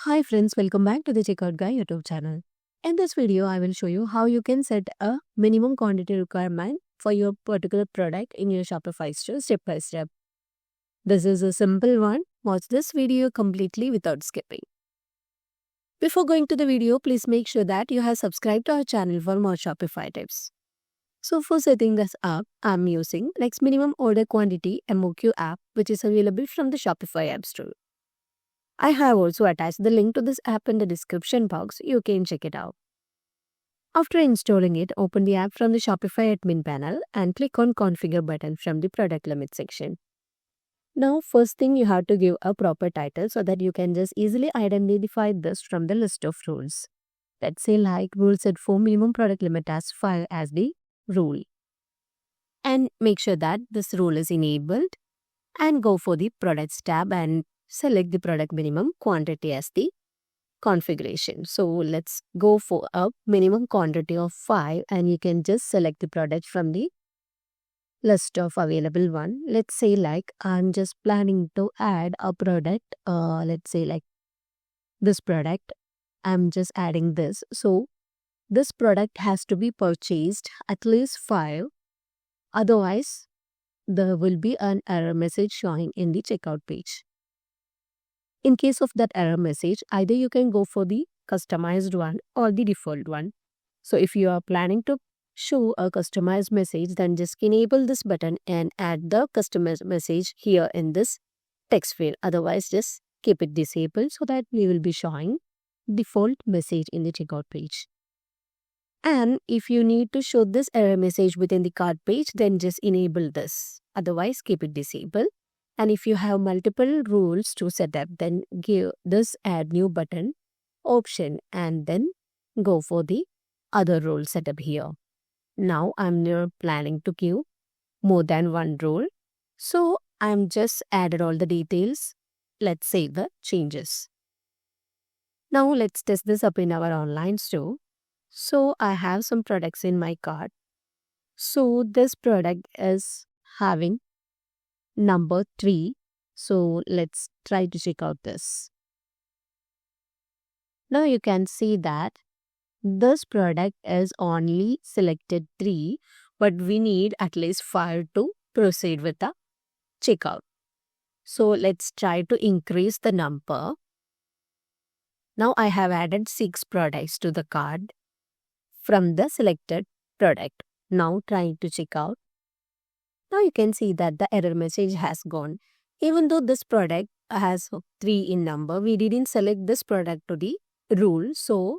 Hi friends, welcome back to the Checkout Guy YouTube channel. In this video, I will show you how you can set a minimum quantity requirement for your particular product in your Shopify store step by step. This is a simple one. Watch this video completely without skipping. Before going to the video, please make sure that you have subscribed to our channel for more Shopify tips. So for setting this up, I'm using Nex Minimum Order Quantity MOQ app, which is available from the Shopify App Store. I have also attached the link to this app in the description box. You can check it out. After installing it, open the app from the Shopify admin panel and click on Configure button from the product limit section. Now, first thing you have to give a proper title so that you can just easily identify this from the list of rules. Let's say like rule set for minimum product limit as 5 as the rule. And make sure that this rule is enabled and go for the products tab and select the product minimum quantity as the configuration. So let's go for a minimum quantity of 5 and you can just select the product from the list of available one. Let's say like I'm just planning to add a product, let's say like this product. I'm just adding this. So this product has to be purchased at least 5. Otherwise, there will be an error message showing in the checkout page. In case of that error message, either you can go for the customized one or the default one. So if you are planning to show a customized message, then just enable this button and add the customized message here in this text field. Otherwise, just keep it disabled so that we will be showing default message in the checkout page. And if you need to show this error message within the cart page, then just enable this. Otherwise, keep it disabled. And if you have multiple rules to set up, then give this add new button option and then go for the other rule setup here. Now I'm planning to give more than one rule. So I'm just added all the details. Let's save the changes. Now let's test this up in our online store. So I have some products in my cart. So this product is having number 3. So let's try to check out this. Now you can see that this product is only selected 3, but we need at least 5 to proceed with the checkout. So let's try to increase the number. Now I have added 6 products to the cart from the selected product. Now trying to check out. Now you can see that the error message has gone. Even though this product has 3 in number, we didn't select this product to the rule. So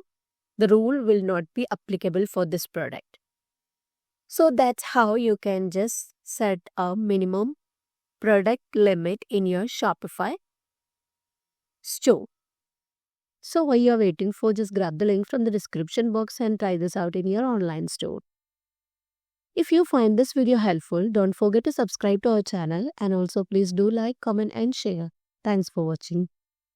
the rule will not be applicable for this product. So that's how you can just set a minimum product limit in your Shopify store. So while you're waiting for, just grab the link from the description box and try this out in your online store. If you find this video helpful, don't forget to subscribe to our channel and also please do like, comment and share. Thanks for watching.